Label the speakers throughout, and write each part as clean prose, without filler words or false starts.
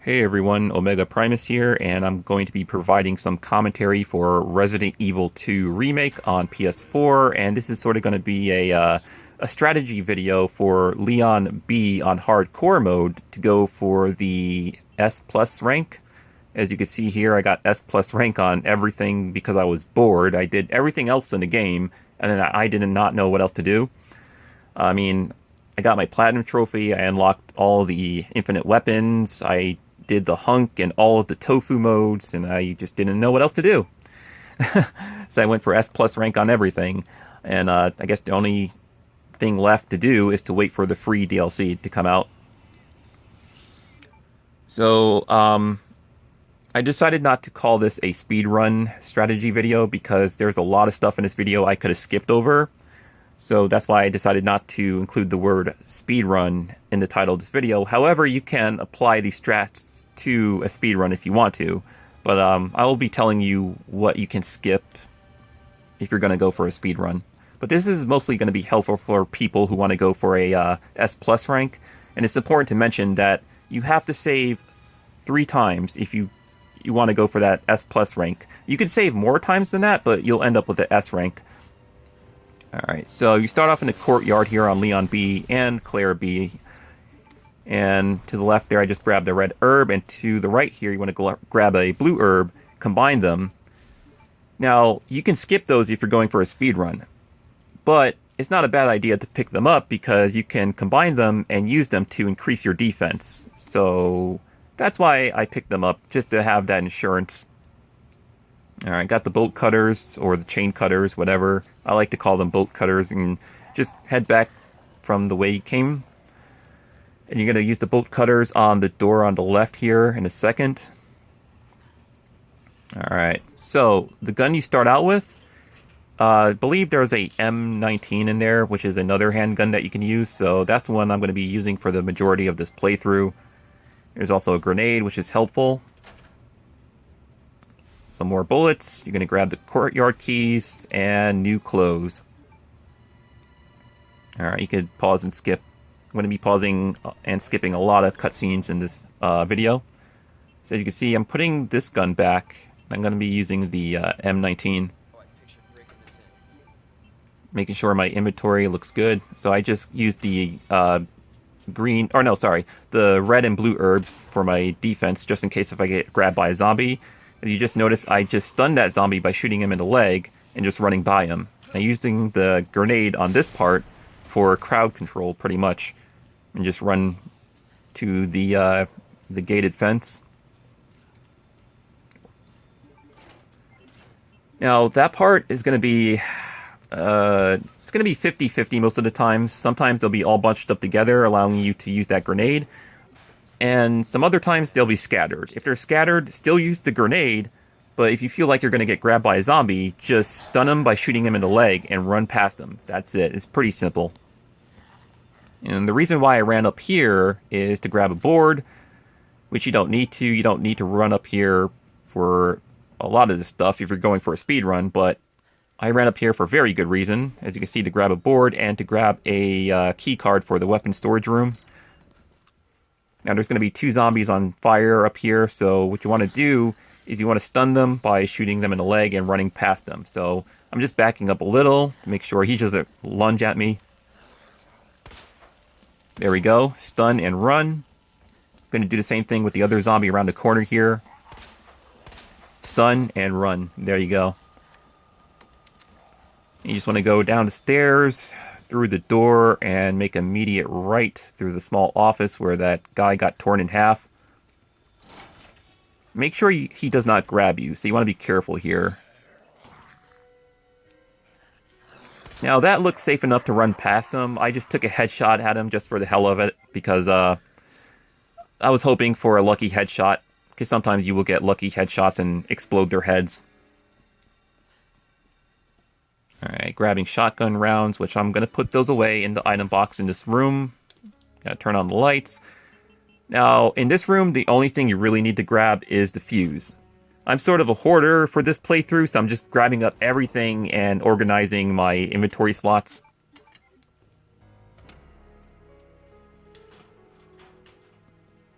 Speaker 1: Hey everyone, Omega Primus here, and I'm going to be providing some commentary for Resident Evil 2 Remake on PS4, and this is sort of going to be a strategy video for Leon-B on hardcore mode to go for the S plus rank. As you can see here, I got S plus rank on everything because I was bored. I did everything else in the game, and then I did not know what else to do. I mean, I got my platinum trophy, I unlocked all the infinite weapons, I did the hunk and all of the tofu modes, and I just didn't know what else to do. So I went for S plus rank on everything, and I guess the only thing left to do is to wait for the free DLC to come out. So I decided not to call this a speedrun strategy video because there's a lot of stuff in this video I could have skipped over. So that's why I decided not to include the word speedrun in the title of this video. However, you can apply these strats to a speedrun if you want to. But I will be telling you what you can skip if you're going to go for a speedrun. But this is mostly going to be helpful for people who want to go for a S plus rank. And it's important to mention that you have to save 3 times if you want to go for that S plus rank. You can save more times than that, but you'll end up with the S rank. Alright, so you start off in the courtyard here on Leon-B and Claire-B. And to the left there, I just grabbed the red herb. And to the right here, you want to grab a blue herb, combine them. Now, you can skip those if you're going for a speed run. But it's not a bad idea to pick them up because you can combine them and use them to increase your defense. So that's why I picked them up, just to have that insurance. Alright, got the bolt cutters, or the chain cutters, whatever. I like to call them bolt cutters, and just head back from the way you came. And you're going to use the bolt cutters on the door on the left here in a second. Alright, so the gun you start out with, I believe there's a M19 in there, which is another handgun that you can use. So that's the one I'm going to be using for the majority of this playthrough. There's also a grenade, which is helpful. Some more bullets. You're going to grab the courtyard keys and new clothes. Alright, you could pause and skip. I'm going to be pausing and skipping a lot of cutscenes in this video. So as you can see, I'm putting this gun back. I'm going to be using the M19. Making sure my inventory looks good. So I just used the the red and blue herb for my defense, just in case if I get grabbed by a zombie. As you just noticed, I just stunned that zombie by shooting him in the leg and just running by him. I'm using the grenade on this part for crowd control, pretty much. And just run to the gated fence. Now, that part is going to be... it's going to be 50-50 most of the time. Sometimes they'll be all bunched up together, allowing you to use that grenade. And some other times they'll be scattered. If they're scattered, still use the grenade. But if you feel like you're going to get grabbed by a zombie, just stun him by shooting him in the leg and run past him. That's it. It's pretty simple. And the reason why I ran up here is to grab a board, which you don't need to. You don't need to run up here for a lot of this stuff if you're going for a speed run, but I ran up here for a very good reason, as you can see, to grab a board and to grab a key card for the weapon storage room. Now there's going to be 2 zombies on fire up here, so what you want to do is you want to stun them by shooting them in the leg and running past them. So I'm just backing up a little to make sure he doesn't lunge at me. There we go. Stun and run. Going to do the same thing with the other zombie around the corner here. Stun and run. There you go. You just want to go down the stairs, through the door, and make immediate right through the small office where that guy got torn in half. Make sure he does not grab you, so you want to be careful here. Now that looks safe enough to run past him. I just took a headshot at him just for the hell of it, because I was hoping for a lucky headshot, because sometimes you will get lucky headshots and explode their heads. Alright, grabbing shotgun rounds, which I'm going to put those away in the item box in this room. Gotta turn on the lights. Now, in this room, the only thing you really need to grab is the fuse. I'm sort of a hoarder for this playthrough, so I'm just grabbing up everything and organizing my inventory slots.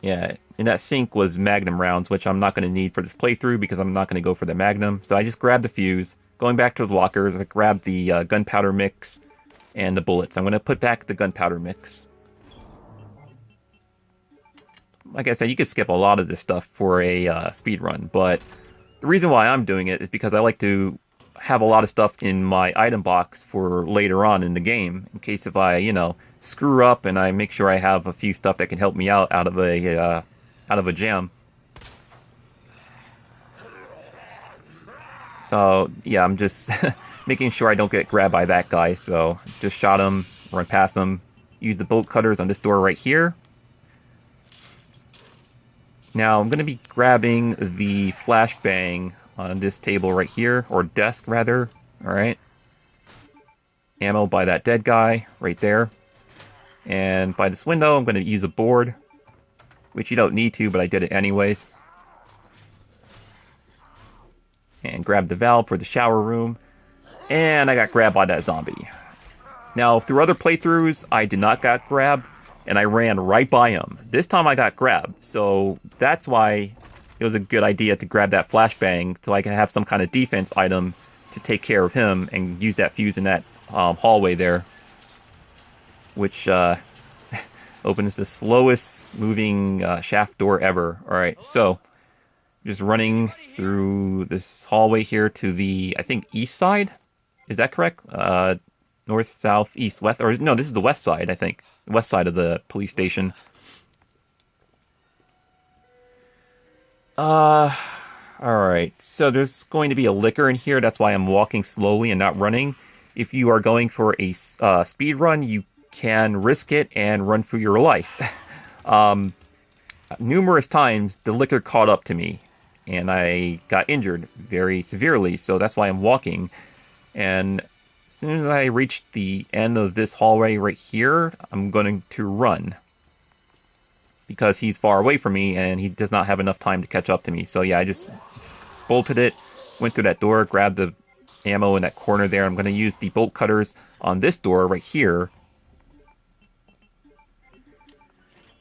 Speaker 1: Yeah, in that sink was Magnum rounds, which I'm not going to need for this playthrough because I'm not going to go for the Magnum. So I just grabbed the fuse. Going back to the lockers, I grabbed the gunpowder mix and the bullets. I'm going to put back the gunpowder mix. Like I said, you could skip a lot of this stuff for a speed run, but the reason why I'm doing it is because I like to have a lot of stuff in my item box for later on in the game, in case if I, screw up, and I make sure I have a few stuff that can help me out of a jam. So yeah, I'm just making sure I don't get grabbed by that guy. So just shot him, run past him, use the bolt cutters on this door right here. Now I'm going to be grabbing the flashbang on this table right here, or desk rather. Alright. Ammo by that dead guy right there. And by this window I'm going to use a board, which you don't need to, but I did it anyways. And grab the valve for the shower room. And I got grabbed by that zombie. Now through other playthroughs I did not get grabbed, and I ran right by him. This time I got grabbed, so that's why it was a good idea to grab that flashbang so I can have some kind of defense item to take care of him and use that fuse in that hallway there, which opens the slowest moving shaft door ever. Alright, so just running through this hallway here to the, I think, east side? Is that correct? North, south, east, west, or no, this is the west side, I think. West side of the police station. Alright, so there's going to be a liquor in here, that's why I'm walking slowly and not running. If you are going for a speed run, you can risk it and run for your life. Numerous times, the liquor caught up to me, and I got injured very severely, so that's why I'm walking. And as soon as I reach the end of this hallway right here, I'm going to run. Because he's far away from me, and he does not have enough time to catch up to me. So yeah, I just bolted it, went through that door, grabbed the ammo in that corner there. I'm going to use the bolt cutters on this door right here.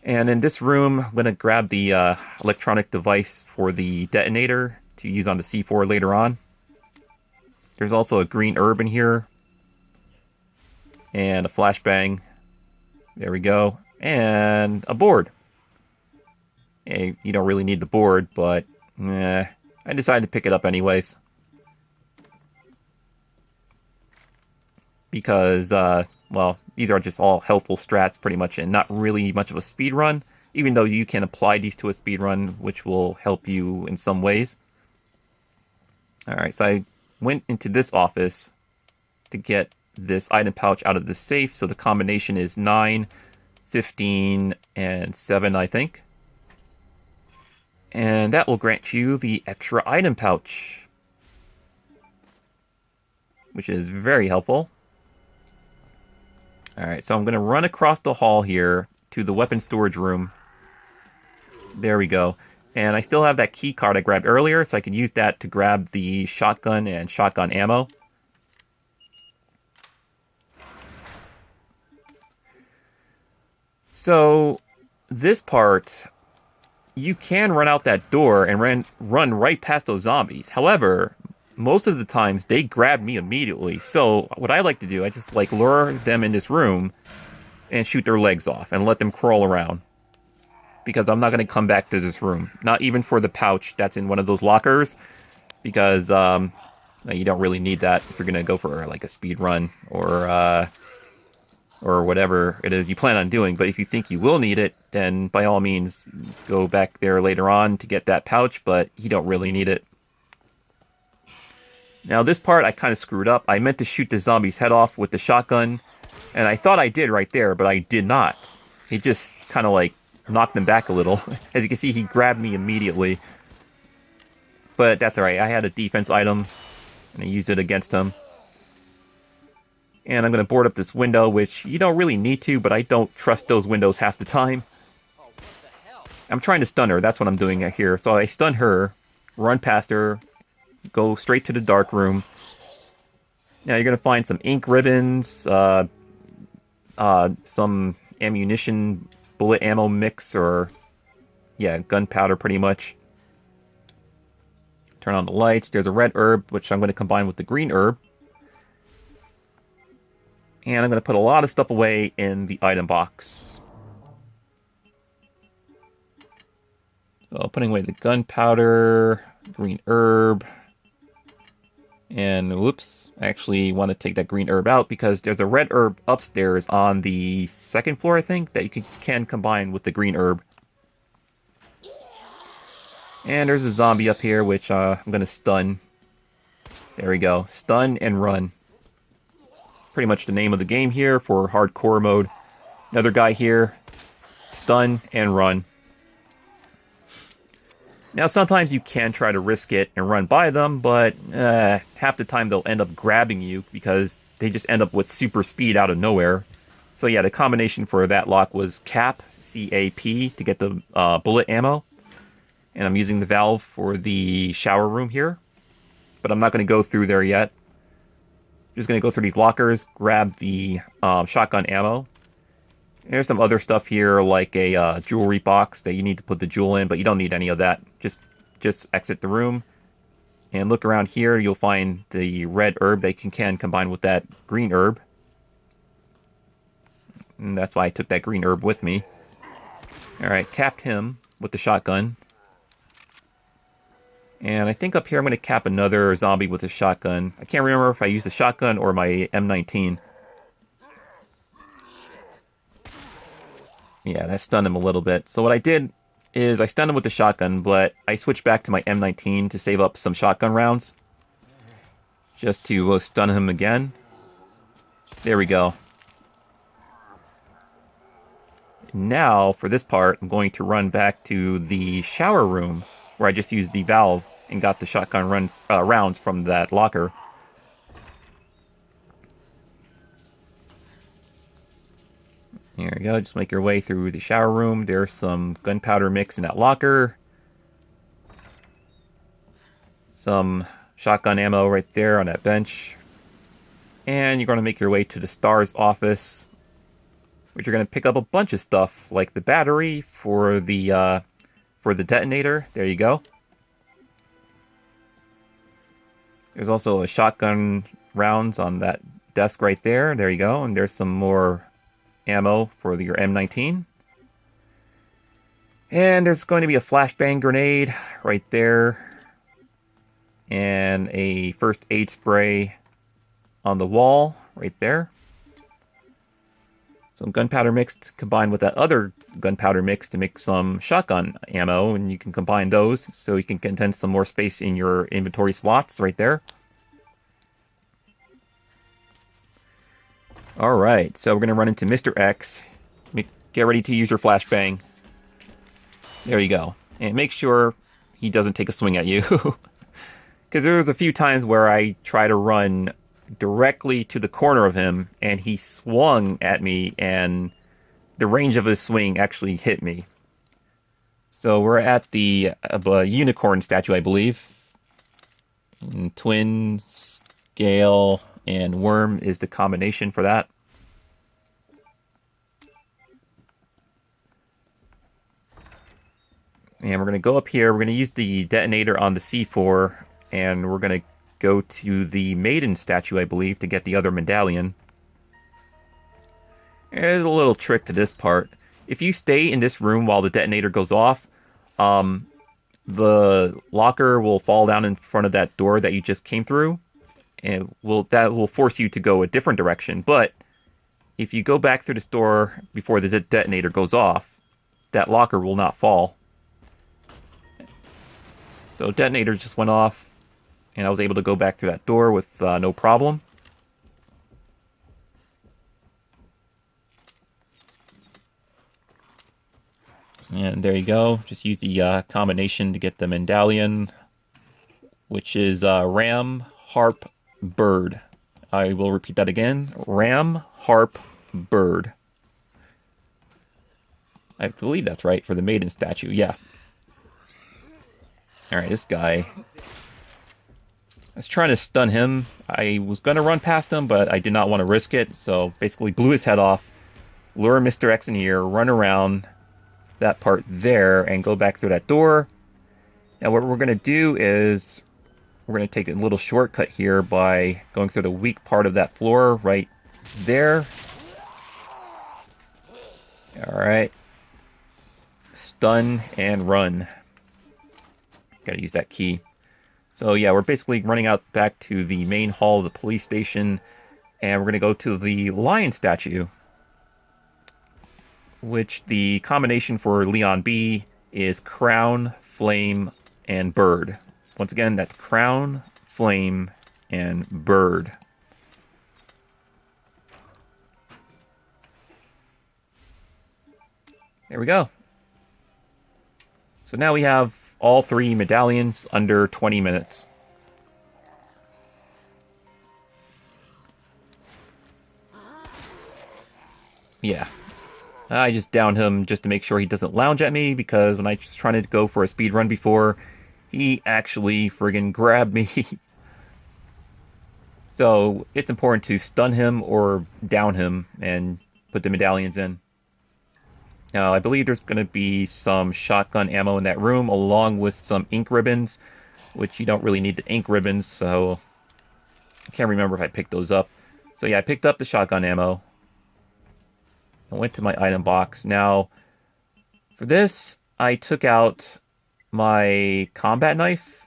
Speaker 1: And in this room, I'm going to grab the electronic device for the detonator to use on the C4 later on. There's also a green herb in here. And a flashbang. There we go. And a board. Hey, you don't really need the board, but I decided to pick it up anyways. Because, well, these are just all helpful strats pretty much, and not really much of a speed run. Even though you can apply these to a speed run, which will help you in some ways. Alright, so I went into this office to get this item pouch out of the safe. So the combination is 9, 15, and 7, I think. And that will grant you the extra item pouch, which is very helpful. Alright, so I'm going to run across the hall here to the weapon storage room. There we go. And I still have that key card I grabbed earlier, so I can use that to grab the shotgun and shotgun ammo. So, this part, you can run out that door and run right past those zombies. However, most of the times, they grab me immediately. So, what I like to do, I just like lure them in this room and shoot their legs off and let them crawl around. Because I'm not going to come back to this room. Not even for the pouch that's in one of those lockers. Because you don't really need that if you're going to go for like a speed run or whatever it is you plan on doing. But if you think you will need it, then by all means go back there later on to get that pouch, but you don't really need it. Now this part I kind of screwed up. I meant to shoot the zombie's head off with the shotgun, and I thought I did right there, but I did not. He just kind of like knocked him back a little. As you can see, he grabbed me immediately. But that's alright, I had a defense item, and I used it against him. And I'm going to board up this window, which you don't really need to, but I don't trust those windows half the time. I'm trying to stun her, that's what I'm doing here. So I stun her, run past her, go straight to the dark room. Now you're going to find some ink ribbons, some ammunition, bullet ammo mix, or yeah, gunpowder pretty much. Turn on the lights. There's a red herb, which I'm going to combine with the green herb. And I'm going to put a lot of stuff away in the item box. So putting away the gunpowder, green herb. And whoops, I actually want to take that green herb out because there's a red herb upstairs on the second floor, I think, that you can combine with the green herb. And there's a zombie up here, which I'm going to stun. There we go. Stun and run. Pretty much the name of the game here for hardcore mode. Another guy here. Stun and run. Now, sometimes you can try to risk it and run by them, but half the time they'll end up grabbing you because they just end up with super speed out of nowhere. So yeah, the combination for that lock was cap, C-A-P, to get the bullet ammo. And I'm using the valve for the shower room here. But I'm not going to go through there yet. Just going to go through these lockers, grab the shotgun ammo. There's some other stuff here, like a jewelry box that you need to put the jewel in, but you don't need any of that. Just exit the room. And look around here, you'll find the red herb that you can combine with that green herb. And that's why I took that green herb with me. Alright, capped him with the shotgun. And I think up here I'm going to cap another zombie with a shotgun. I can't remember if I used the shotgun or my M19. Yeah, that stunned him a little bit. So what I did is I stunned him with the shotgun, but I switched back to my M19 to save up some shotgun rounds. Just to stun him again. There we go. Now, for this part, I'm going to run back to the shower room, where I just used the valve and got the shotgun rounds from that locker. Here we go, just make your way through the shower room. There's some gunpowder mix in that locker. Some shotgun ammo right there on that bench. And you're going to make your way to the STARS office, which you're going to pick up a bunch of stuff, like the battery for the detonator. There you go. There's also a shotgun rounds on that desk right there. There you go. And there's some more ammo for your M19. And there's going to be a flashbang grenade right there. And a first aid spray on the wall right there. Some gunpowder mix combined with that other gunpowder mix to make some shotgun ammo, and you can combine those so you can condense some more space in your inventory slots right there. Alright, so we're going to run into Mr. X. Get ready to use your flashbang. There you go. And make sure he doesn't take a swing at you. Because there was a few times where I try to run directly to the corner of him, and he swung at me, and the range of his swing actually hit me. So we're at the unicorn statue, I believe. And twin, scale, and worm is the combination for that. And we're going to go up here. We're going to use the detonator on the C4, and we're going to go to the maiden statue, I believe, to get the other medallion. There's a little trick to this part. If you stay in this room while the detonator goes off, the locker will fall down in front of that door that you just came through, and that will force you to go a different direction. But if you go back through this door before the detonator goes off, that locker will not fall. So detonator just went off, and I was able to go back through that door with no problem. And there you go. Just use the combination to get the medallion, which is Ram, Harp, Bird. I will repeat that again. Ram, Harp, Bird. I believe that's right for the maiden statue. Yeah. Alright, this guy. I was trying to stun him. I was going to run past him, but I did not want to risk it. So basically blew his head off. Lure Mr. X in here, run around, that part there and go back through that door. Now what we're going to do is we're going to take a little shortcut here by going through the weak part of that floor right there. Alright. Stun and run. Gotta use that key. So yeah, we're basically running out back to the main hall of the police station, and we're gonna go to the lion statue, which the combination for Leon-B is crown, flame, and bird. Once again, that's crown, flame, and bird. There we go. So now we have all 3 medallions under 20 minutes. Yeah. I just downed him just to make sure he doesn't lounge at me, because when I was trying to go for a speed run before, he actually friggin' grabbed me. So it's important to stun him or down him and put the medallions in. Now, I believe there's going to be some shotgun ammo in that room, along with some ink ribbons, which you don't really need the ink ribbons, so I can't remember if I picked those up. So yeah, I picked up the shotgun ammo. I went to my item box. Now, for this, I took out my combat knife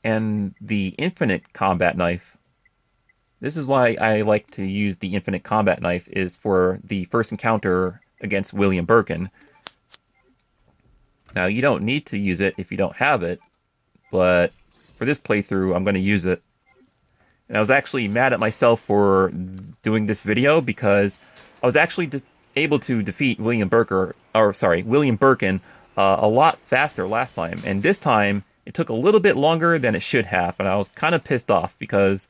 Speaker 1: and the infinite combat knife. This is why I like to use the infinite combat knife, is for the first encounter against William Birkin. Now, you don't need to use it if you don't have it, but for this playthrough, I'm going to use it. And I was actually mad at myself for doing this video, because I was actually able to defeat William Birkin a lot faster last time, and this time it took a little bit longer than it should have, and I was kind of pissed off because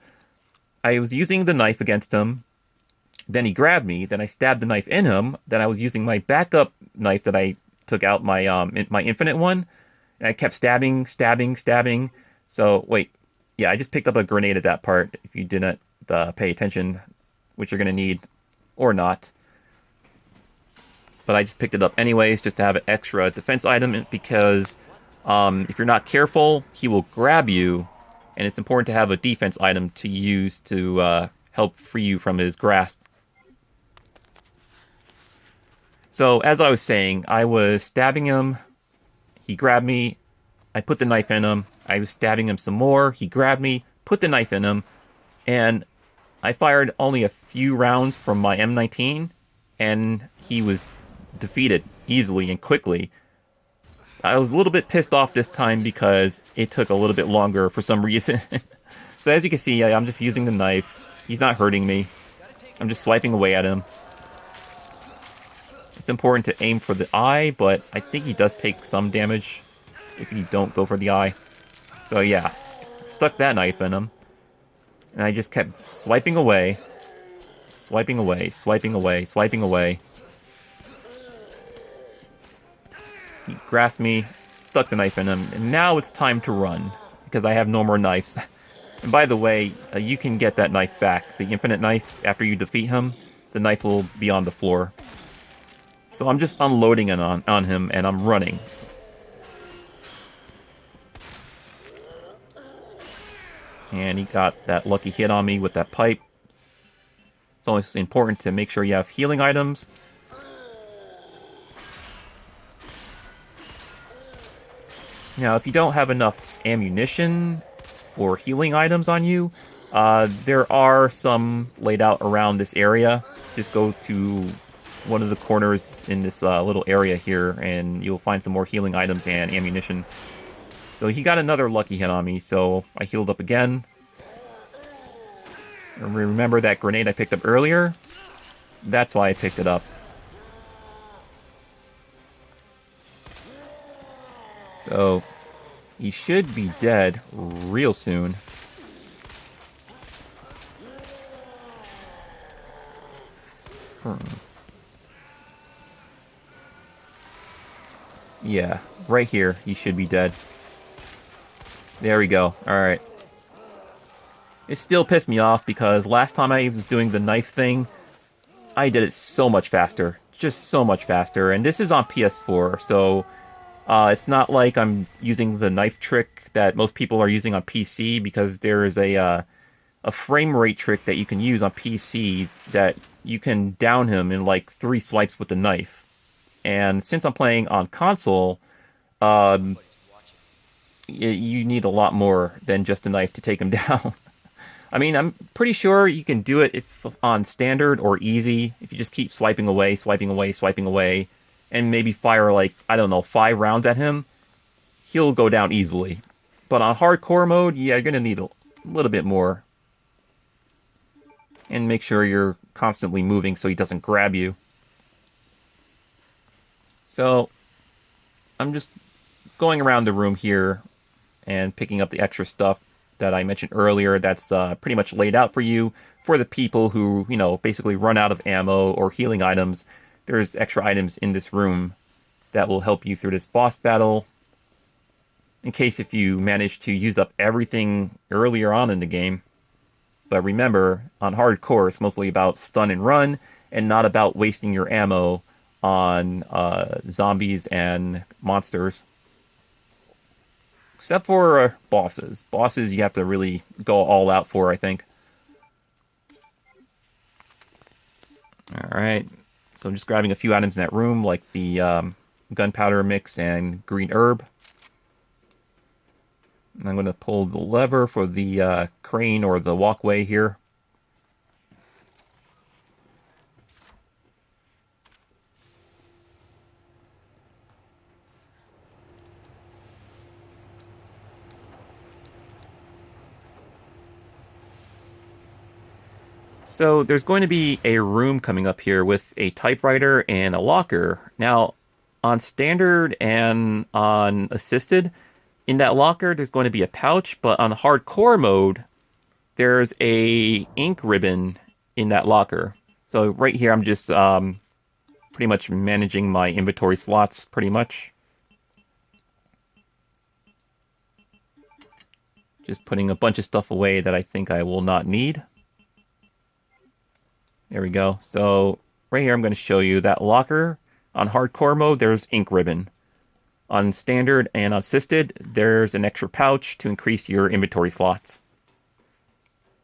Speaker 1: I was using the knife against him. Then he grabbed me, then I stabbed the knife in him, then I was using my backup knife that I took out, my my infinite one, and I kept stabbing. So, wait, yeah, I just picked up a grenade at that part, if you didn't pay attention, which you're going to need, or not. But I just picked it up anyways, just to have an extra defense item, because if you're not careful, he will grab you, and it's important to have a defense item to use to help free you from his grasp. So, as I was saying, I was stabbing him, he grabbed me, I put the knife in him, I was stabbing him some more, he grabbed me, put the knife in him, and I fired only a few rounds from my M19, and he was defeated easily and quickly. I was a little bit pissed off this time because it took a little bit longer for some reason. So as you can see, I'm just using the knife. He's not hurting me. I'm just swiping away at him. It's important to aim for the eye, but I think he does take some damage if you don't go for the eye. So yeah, stuck that knife in him. And I just kept swiping away. Swiping away, swiping away, swiping away. He grasped me, stuck the knife in him, and now it's time to run, because I have no more knives. And by the way, you can get that knife back, the infinite knife, after you defeat him. The knife will be on the floor. So I'm just unloading it on him, and I'm running. And he got that lucky hit on me with that pipe. It's always important to make sure you have healing items. Now, if you don't have enough ammunition or healing items on you, there are some laid out around this area. Just go to one of the corners in this little area here, and you'll find some more healing items and ammunition. So he got another lucky hit on me, so I healed up again. Remember that grenade I picked up earlier? That's why I picked it up. So he should be dead real soon. Yeah, right here, he should be dead. There we go. Alright. It still pissed me off because last time I was doing the knife thing, I did it so much faster. just so much faster. And this is on PS4, so it's not like I'm using the knife trick that most people are using on PC, because there is a frame rate trick that you can use on PC that you can down him in like 3 swipes with the knife. And since I'm playing on console, you need a lot more than just a knife to take him down. I mean, I'm pretty sure you can do it if on standard or easy, if you just keep swiping away, swiping away, swiping away, and maybe fire like, I don't know, 5 rounds at him, he'll go down easily. But on hardcore mode, yeah, you're going to need a little bit more. And make sure you're constantly moving so he doesn't grab you. So, I'm just going around the room here and picking up the extra stuff that I mentioned earlier that's pretty much laid out for you. For the people who, you know, basically run out of ammo or healing items, there's extra items in this room that will help you through this boss battle. In case if you manage to use up everything earlier on in the game. But remember, on hardcore, it's mostly about stun and run, and not about wasting your ammo on zombies and monsters. Except for bosses. Bosses you have to really go all out for, I think. Alright, so I'm just grabbing a few items in that room, like the gunpowder mix and green herb. And I'm going to pull the lever for the crane or the walkway here. So there's going to be a room coming up here with a typewriter and a locker. Now, on standard and on assisted, in that locker there's going to be a pouch, but on hardcore mode, there's a ink ribbon in that locker. So right here I'm just pretty much managing my inventory slots, pretty much. Just putting a bunch of stuff away that I think I will not need. There we go. So right here I'm going to show you that locker. On hardcore mode, there's ink ribbon. On standard and assisted, there's an extra pouch to increase your inventory slots.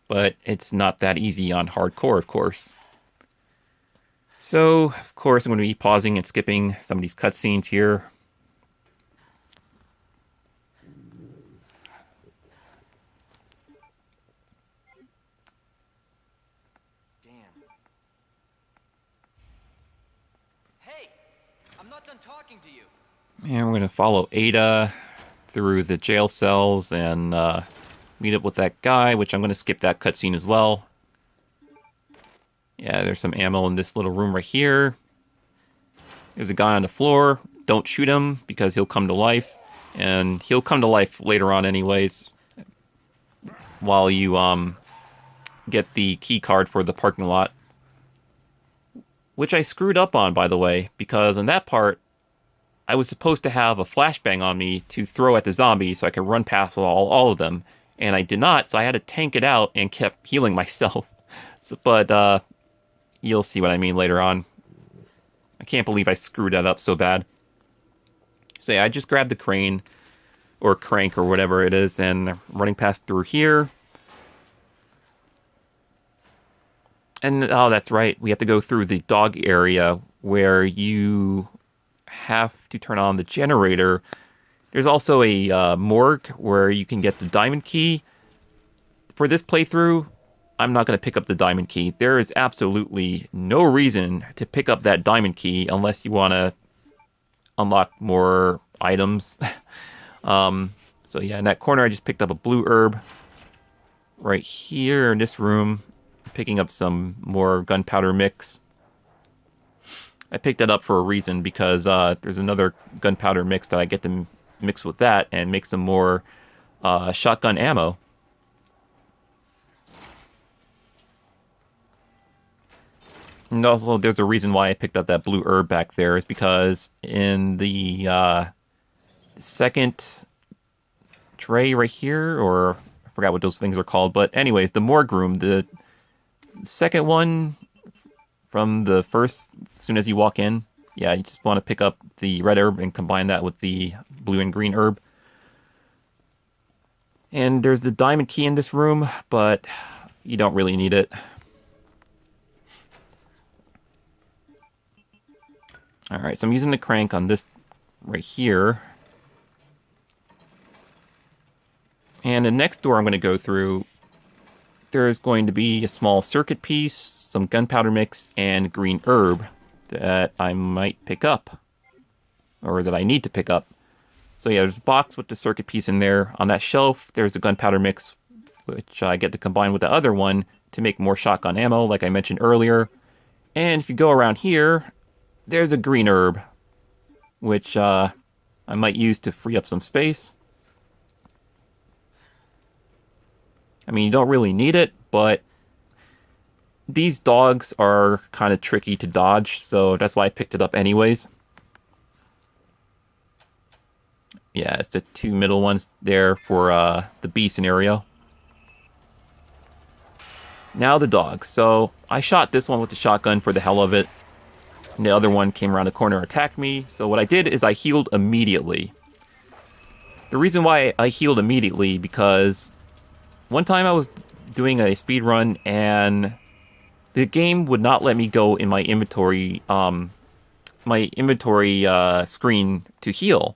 Speaker 1: But it's not that easy on hardcore, of course. So, of course, I'm going to be pausing and skipping some of these cutscenes here.
Speaker 2: Talking to you.
Speaker 1: And we're going to follow Ada through the jail cells and meet up with that guy, which I'm going to skip that cutscene as well. Yeah, there's some ammo in this little room right here. There's a guy on the floor. Don't shoot him because he'll come to life. And he'll come to life later on anyways, while you get the key card for the parking lot. Which I screwed up on, by the way, because in that part, I was supposed to have a flashbang on me to throw at the zombie so I could run past all of them. And I did not, so I had to tank it out and kept healing myself. But you'll see what I mean later on. I can't believe I screwed that up so bad. So yeah, I just grabbed the crane, or crank, or whatever it is, and running past through here. And, oh, that's right, we have to go through the dog area where you have to turn on the generator. There's also a morgue where you can get the diamond key. For this playthrough, I'm not going to pick up the diamond key. There is absolutely no reason to pick up that diamond key unless you want to unlock more items. So yeah, in that corner I just picked up a blue herb. Right here in this room, picking up some more gunpowder mix. I picked that up for a reason, because there's another gunpowder mix that I get to mix with that and make some more shotgun ammo. And also, there's a reason why I picked up that blue herb back there, is because in the second tray right here, or I forgot what those things are called, but anyways, the morgue room, the second one from the first, as soon as you walk in. Yeah, you just want to pick up the red herb and combine that with the blue and green herb. And there's the diamond key in this room, but you don't really need it. Alright, so I'm using the crank on this right here. And the next door I'm going to go through, there's going to be a small circuit piece, some gunpowder mix, and green herb that I might pick up. Or that I need to pick up. So yeah, there's a box with the circuit piece in there. On that shelf, there's a gunpowder mix, which I get to combine with the other one to make more shotgun ammo, like I mentioned earlier. And if you go around here, there's a green herb, which I might use to free up some space. I mean, you don't really need it, but these dogs are kind of tricky to dodge, so that's why I picked it up anyways. Yeah, it's the two middle ones there for the B scenario. Now the dogs. So I shot this one with the shotgun for the hell of it. And the other one came around the corner and attacked me. So what I did is I healed immediately. The reason why I healed immediately, because one time I was doing a speed run and the game would not let me go in my inventory screen to heal.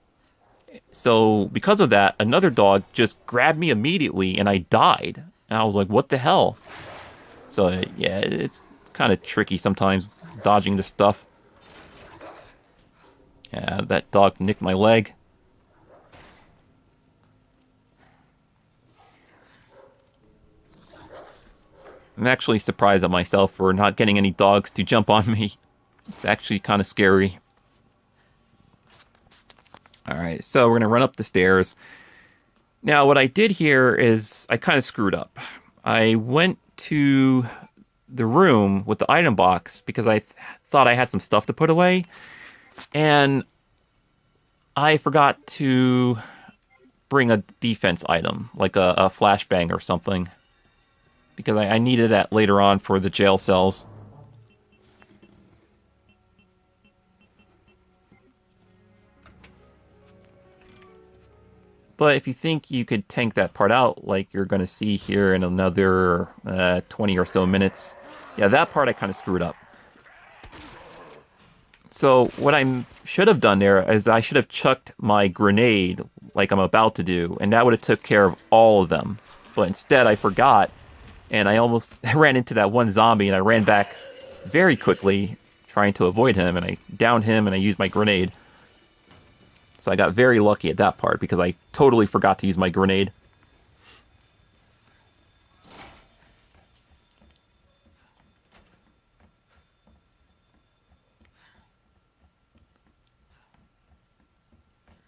Speaker 1: So because of that, another dog just grabbed me immediately and I died. And I was like, what the hell? So yeah, it's kind of tricky sometimes dodging this stuff. Yeah, that dog nicked my leg. I'm actually surprised at myself for not getting any dogs to jump on me. It's actually kind of scary. Alright, so we're going to run up the stairs. Now, what I did here is I kind of screwed up. I went to the room with the item box because I thought I had some stuff to put away. And I forgot to bring a defense item, like a flashbang or something. Because I needed that later on for the jail cells. But if you think you could tank that part out, like you're going to see here in another 20 or so minutes, yeah, that part I kind of screwed up. So what I should have done there is I should have chucked my grenade like I'm about to do, and that would have took care of all of them. But instead I forgot, and I almost ran into that one zombie, and I ran back very quickly trying to avoid him, and I downed him, and I used my grenade. So I got very lucky at that part, because I totally forgot to use my grenade.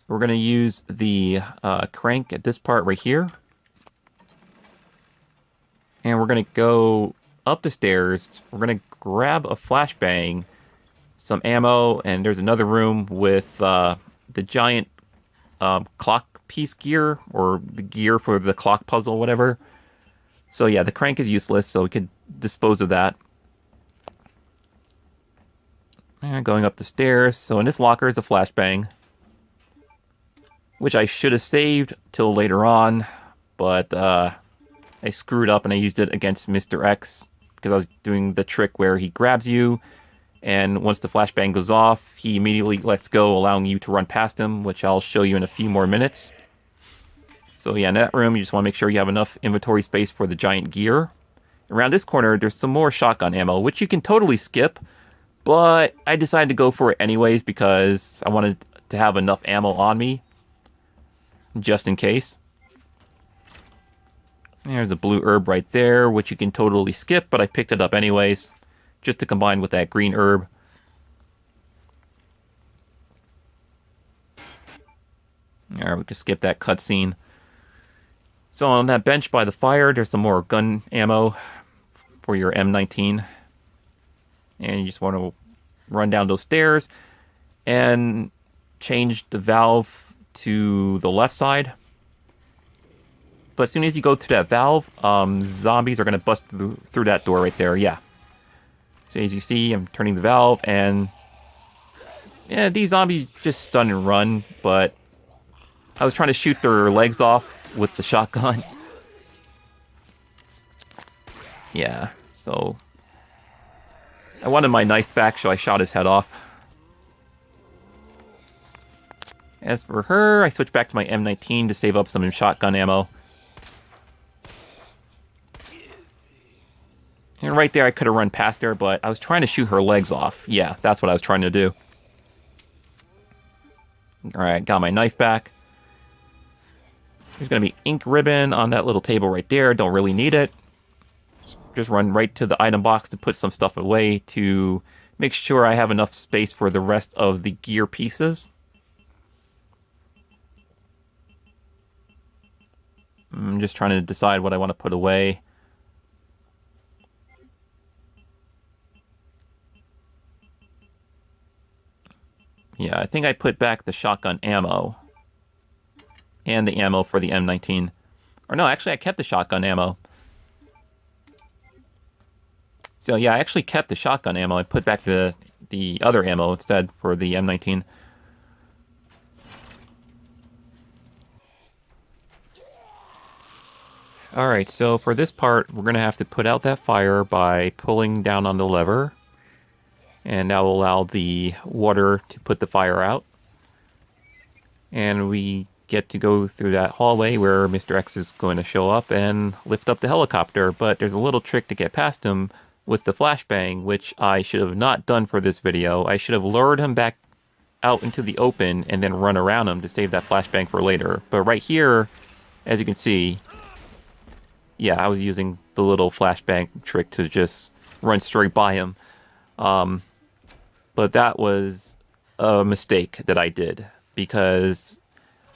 Speaker 1: We're going to use the crank at this part right here. And we're going to go up the stairs. We're going to grab a flashbang, some ammo, and there's another room with the giant clock piece gear, or the gear for the clock puzzle, whatever. So yeah, the crank is useless, so we could dispose of that. And going up the stairs. So in this locker is a flashbang, which I should have saved till later on, but I screwed up and I used it against Mr. X because I was doing the trick where he grabs you, and once the flashbang goes off, he immediately lets go, allowing you to run past him, which I'll show you in a few more minutes. So yeah, in that room, you just want to make sure you have enough inventory space for the giant gear. Around this corner, there's some more shotgun ammo, which you can totally skip, but I decided to go for it anyways because I wanted to have enough ammo on me, just in case. There's a blue herb right there, which you can totally skip, but I picked it up anyways, just to combine with that green herb. Alright, we can skip that cutscene. So on that bench by the fire, there's some more gun ammo for your M19. And you just want to run down those stairs and change the valve to the left side. But as soon as you go to that valve, zombies are going to bust through that door right there, yeah. As So as you see, I'm turning the valve, and yeah, these zombies just stun and run, but I was trying to shoot their legs off with the shotgun. Yeah, so I wanted my knife back, so I shot his head off. As for her, I switched back to my M19 to save up some shotgun ammo. And right there, I could have run past her, but I was trying to shoot her legs off. Yeah, that's what I was trying to do. Alright, got my knife back. There's going to be ink ribbon on that little table right there. Don't really need it. Just run right to the item box to put some stuff away to make sure I have enough space for the rest of the gear pieces. I'm just trying to decide what I want to put away. Yeah, I think I put back the shotgun ammo. And the ammo for the M19. Or no, actually I kept the shotgun ammo. So yeah, I actually kept the shotgun ammo. I put back the other ammo instead for the M19. Alright, so for this part, we're going to have to put out that fire by pulling down on the lever. And that will allow the water to put the fire out. And we get to go through that hallway where Mr. X is going to show up and lift up the helicopter. But there's a little trick to get past him with the flashbang, which I should have not done for this video. I should have lured him back out into the open and then run around him to save that flashbang for later. But right here, as you can see, yeah, I was using the little flashbang trick to just run straight by him. But that was a mistake that I did, because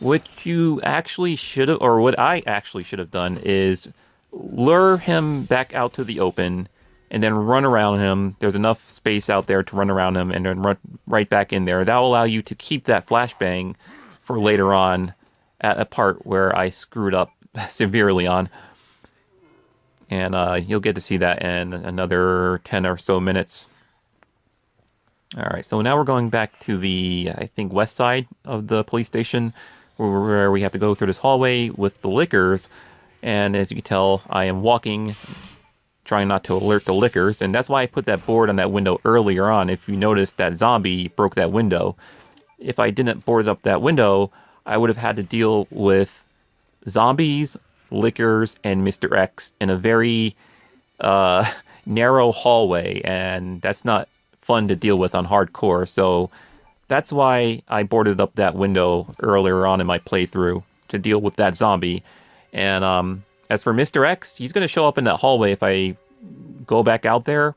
Speaker 1: what you actually should have, or what I actually should have done, is lure him back out to the open and then run around him. There's enough space out there to run around him and then run right back in there. That will allow you to keep that flashbang for later on at a part where I screwed up severely on. And you'll get to see that in another 10 or so minutes. Alright, so now we're going back to the, I think, west side of the police station, where we have to go through this hallway with the lickers. And as you can tell, I am walking, trying not to alert the lickers, and that's why I put that board on that window earlier on. If you notice, that zombie broke that window. If I didn't board up that window, I would have had to deal with zombies, lickers, and Mr. X in a very narrow hallway, and that's not fun to deal with on hardcore. So that's why I boarded up that window earlier on in my playthrough, to deal with that zombie. And as for Mr. X, he's going to show up in that hallway if I go back out there.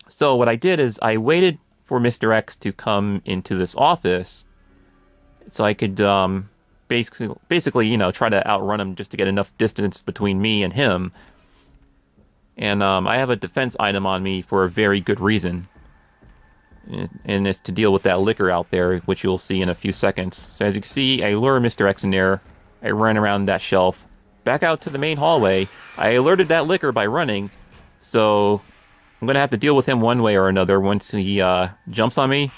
Speaker 1: So what I did is I waited for Mr. X to come into this office so I could basically, you know, try to outrun him just to get enough distance between me and him. And I have a defense item on me for a very good reason. And it's to deal with that licker out there, which you'll see in a few seconds. So as you can see, I lure Mr. X in there. I ran around that shelf, back out to the main hallway. I alerted that licker by running, so I'm going to have to deal with him one way or another once he jumps on me.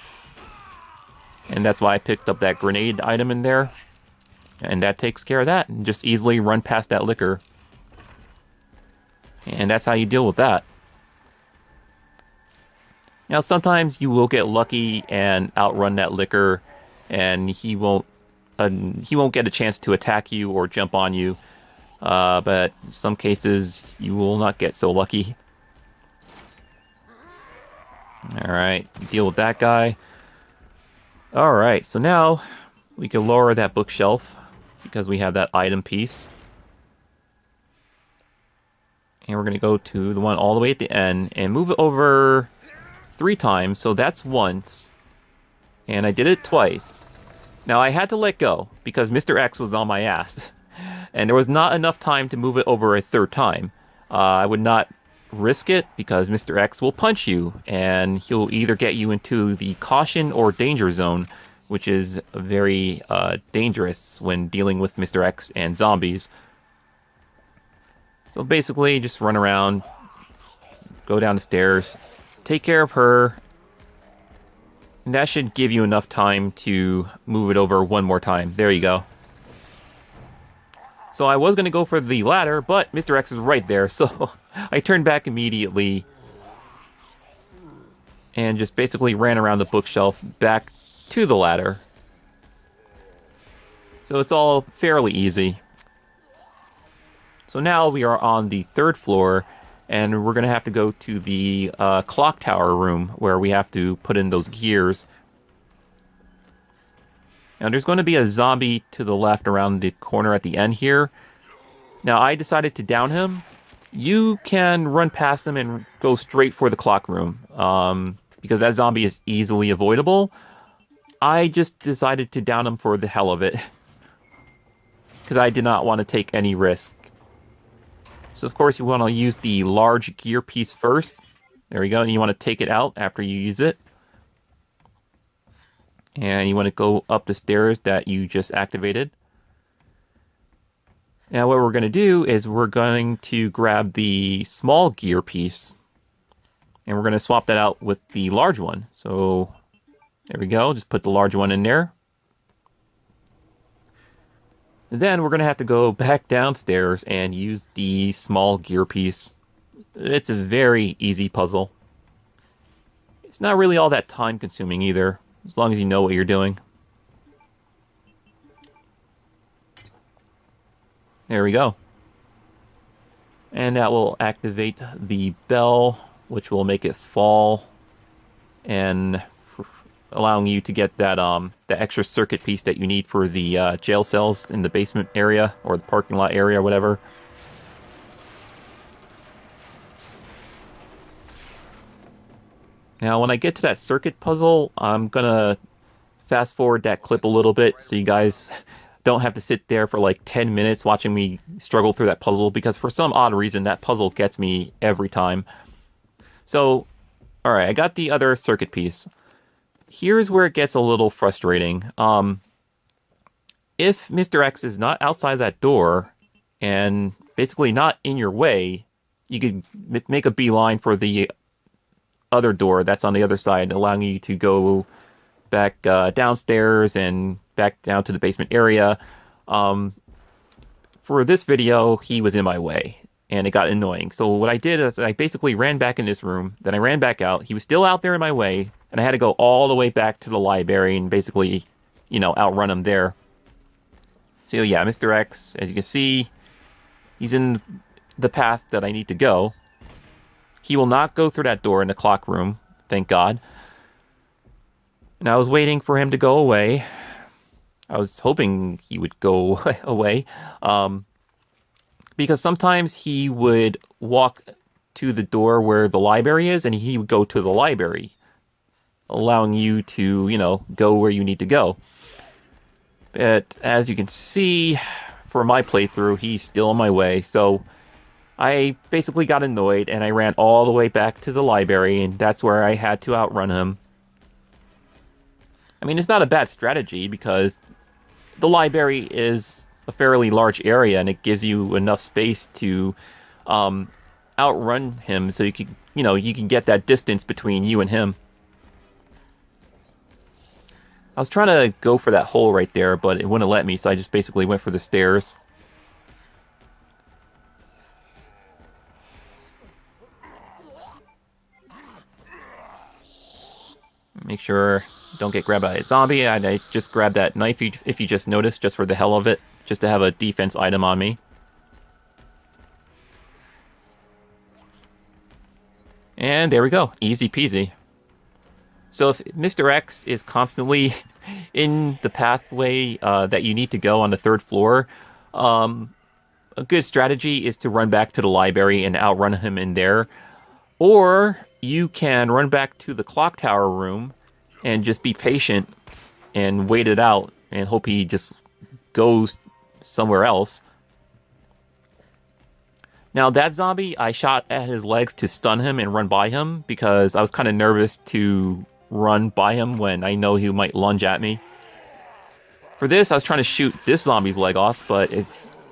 Speaker 1: And that's why I picked up that grenade item in there. And that takes care of that. And just easily run past that licker. And that's how you deal with that. Now, sometimes you will get lucky and outrun that licker, and he won't get a chance to attack you or jump on you. But in some cases, you will not get so lucky. Alright, deal with that guy. Alright, so now we can lower that bookshelf because we have that item piece. And we're going to go to the one all the way at the end and move it over 3 times, so that's once. And I did it twice. Now I had to let go because Mr. X was on my ass. And there was not enough time to move it over a 3rd time. I would not risk it because Mr. X will punch you, and he'll either get you into the caution or danger zone, which is very dangerous when dealing with Mr. X and zombies. So basically, just run around, go down the stairs, take care of her. And that should give you enough time to move it over one more time. There you go. So I was going to go for the ladder, but Mr. X is right there, so I turned back immediately and just basically ran around the bookshelf back to the ladder. So it's all fairly easy. So now we are on the 3rd floor, and we're going to have to go to the clock tower room where we have to put in those gears. Now there's going to be a zombie to the left around the corner at the end here. Now I decided to down him. You can run past him and go straight for the clock room, because that zombie is easily avoidable. I just decided to down him for the hell of it, because I did not want to take any risk. So of course you want to use the large gear piece first. There we go, and you want to take it out after you use it. And you want to go up the stairs that you just activated. Now what we're going to do is we're going to grab the small gear piece, and we're going to swap that out with the large one. So there we go, just put the large one in there. And then we're going to have to go back downstairs and use the small gear piece. It's a very easy puzzle. It's not really all that time consuming either, as long as you know what you're doing. There we go. And that will activate the bell, which will make it fall, and allowing you to get that the extra circuit piece that you need for the jail cells in the basement area, or the parking lot area, or whatever. Now, when I get to that circuit puzzle, I'm gonna fast forward that clip a little bit so you guys don't have to sit there for like 10 minutes watching me struggle through that puzzle, because for some odd reason that puzzle gets me every time. So, alright, I got the other circuit piece. Here's where it gets a little frustrating. If Mr. X is not outside that door, and basically not in your way, you could make a beeline for the other door that's on the other side, allowing you to go back downstairs and back down to the basement area. For this video, he was in my way, and it got annoying. So what I did is I basically ran back in this room, then I ran back out. He was still out there in my way, and I had to go all the way back to the library and basically, you know, outrun him there. So yeah, Mr. X, as you can see, he's in the path that I need to go. He will not go through that door in the clock room, thank God. And I was waiting for him to go away. I was hoping he would go away. Because sometimes he would walk to the door where the library is, and he would go to the library, allowing you to, you know, go where you need to go. But as you can see, for my playthrough, he's still in my way. So I basically got annoyed, and I ran all the way back to the library, and that's where I had to outrun him. I mean, it's not a bad strategy, because the library is a fairly large area, and it gives you enough space to outrun him, so you can get that distance between you and him. I was trying to go for that hole right there, but it wouldn't let me, so I just basically went for the stairs. Make sure don't get grabbed by a zombie, and I just grabbed that knife if you just noticed, just for the hell of it, just to have a defense item on me. And there we go, easy peasy. So if Mr. X is constantly in the pathway that you need to go on the 3rd floor, a good strategy is to run back to the library and outrun him in there. Or you can run back to the clock tower room and just be patient and wait it out and hope he just goes somewhere else. Now that zombie, I shot at his legs to stun him and run by him, because I was kind of nervous to run by him when I know he might lunge at me. For this, I was trying to shoot this zombie's leg off, but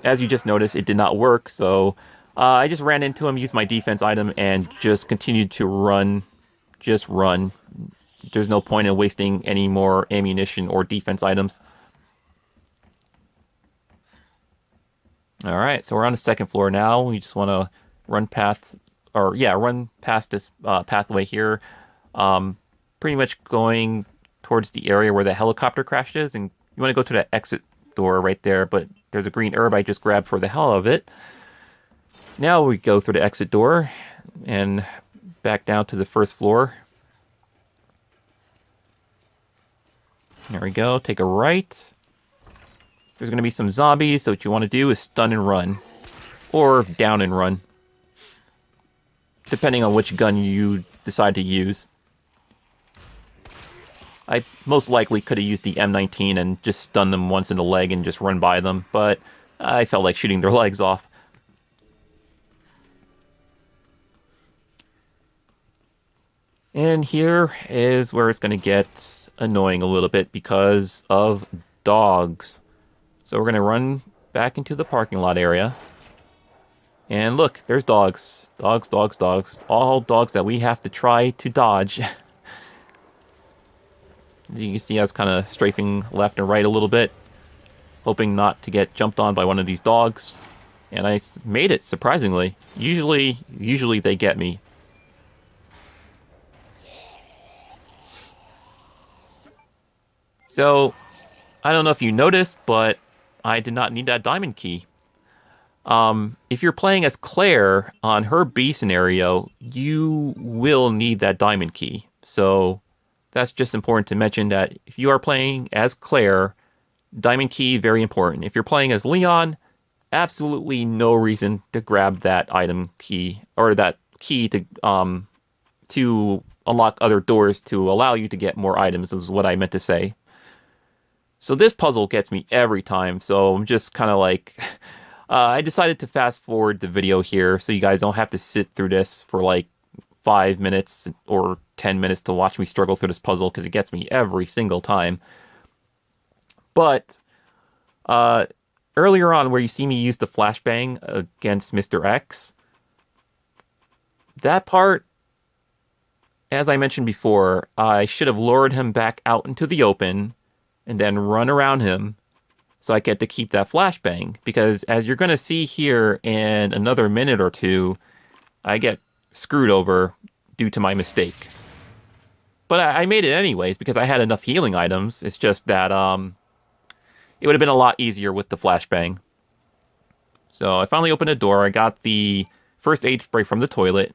Speaker 1: as you just noticed, it did not work, so I just ran into him, used my defense item, and just continued to run just run. There's no point in wasting any more ammunition or defense items. Alright, so we're on the second floor now. We just want to run past this pathway here. Pretty much going towards the area where the helicopter crashed is, and you want to go to that exit door right there, but there's a green herb I just grabbed for the hell of it. Now we go through the exit door and back down to the first floor. There we go, take a right. There's going to be some zombies, so what you want to do is stun and run. Or down and run. Depending on which gun you decide to use. I most likely could have used the M19 and just stunned them once in the leg and just run by them, but I felt like shooting their legs off. And here is where it's going to get annoying a little bit because of dogs. So we're going to run back into the parking lot area. And look, there's dogs. Dogs, dogs, dogs. All dogs that we have to try to dodge. As you can see, I was kind of strafing left and right a little bit, hoping not to get jumped on by one of these dogs. And I made it, surprisingly. Usually they get me. So, I don't know if you noticed, but I did not need that diamond key. If you're playing as Claire on her B scenario, you will need that diamond key. So that's just important to mention that if you are playing as Claire, diamond key, very important. If you're playing as Leon, absolutely no reason to grab that item key, or that key to unlock other doors to allow you to get more items, is what I meant to say. So this puzzle gets me every time, so I'm just kind of like... I decided to fast forward the video here so you guys don't have to sit through this for like 5 minutes or 10 minutes to watch me struggle through this puzzle, because it gets me every single time. But earlier on, where you see me use the flashbang against Mr. X, that part, as I mentioned before, I should have lured him back out into the open and then run around him so I get to keep that flashbang. Because as you're going to see here in another minute or two, I get screwed over due to my mistake. But I made it anyways because I had enough healing items. It's just that it would have been a lot easier with the flashbang. So I finally opened a door. I got the first aid spray from the toilet.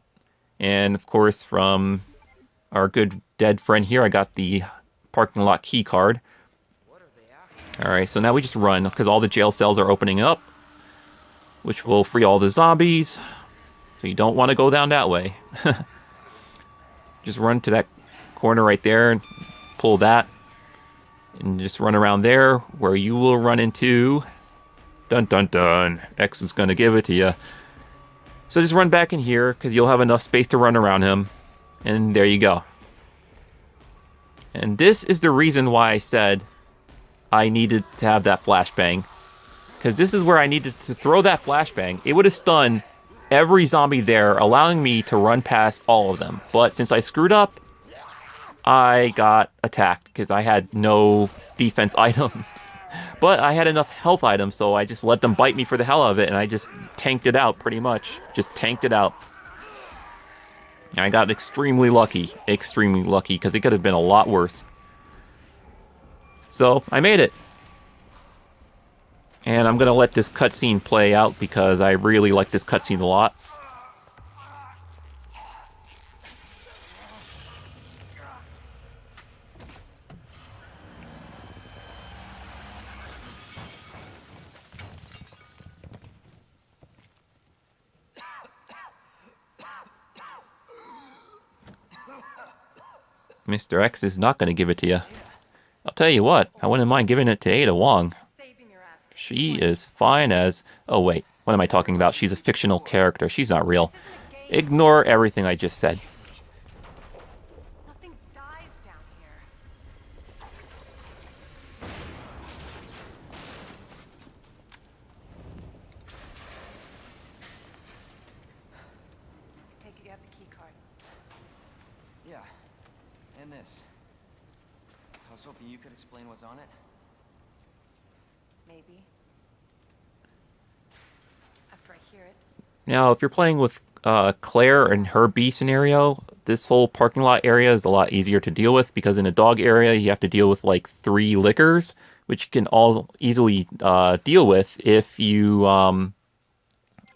Speaker 1: And of course from our good dead friend here, I got the parking lot key card. Alright, so now we just run, because all the jail cells are opening up, which will free all the zombies. So you don't want to go down that way. Just run to that corner right there and pull that. And just run around there, where you will run into... Dun dun dun. X is going to give it to you. So just run back in here, because you'll have enough space to run around him. And there you go. And this is the reason why I said I needed to have that flashbang. Because this is where I needed to throw that flashbang. It would have stunned every zombie there, allowing me to run past all of them. But since I screwed up, I got attacked because I had no defense items. But I had enough health items, so I just let them bite me for the hell of it, and I just tanked it out, pretty much. Just tanked it out. And I got extremely lucky, because it could have been a lot worse. So, I made it. And I'm going to let this cutscene play out because I really like this cutscene a lot. Mr. X is not going to give it to you. I'll tell you what, I wouldn't mind giving it to Ada Wong. She is fine as... Oh wait, what am I talking about? She's a fictional character. She's not real. Ignore everything I just said.
Speaker 2: Nothing dies down here. Take it you have the key card.
Speaker 3: Yeah,
Speaker 2: find this? I was hoping you could explain what's on it.
Speaker 3: Maybe. After I hear it.
Speaker 1: Now, if you're playing with Claire and her B scenario, this whole parking lot area is a lot easier to deal with because in a dog area, you have to deal with like 3 lickers, which you can all easily deal with if you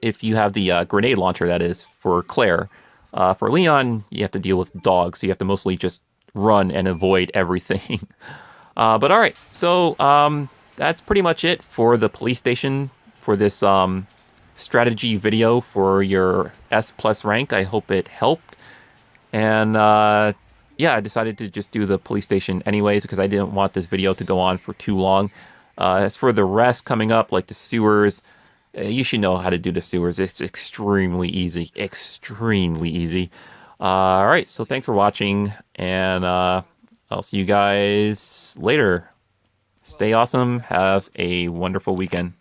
Speaker 1: have the grenade launcher, that is, for Claire. For Leon, you have to deal with dogs, so you have to mostly just run and avoid everything. But all right, so that's pretty much it for the police station for this strategy video for your S+ rank. I hope it helped. And yeah, I decided to just do the police station anyways because I didn't want this video to go on for too long. As for the rest coming up, like the sewers, you should know how to do the sewers. It's extremely easy. Extremely easy. All right, so thanks for watching, and I'll see you guys later. Stay awesome. Have a wonderful weekend.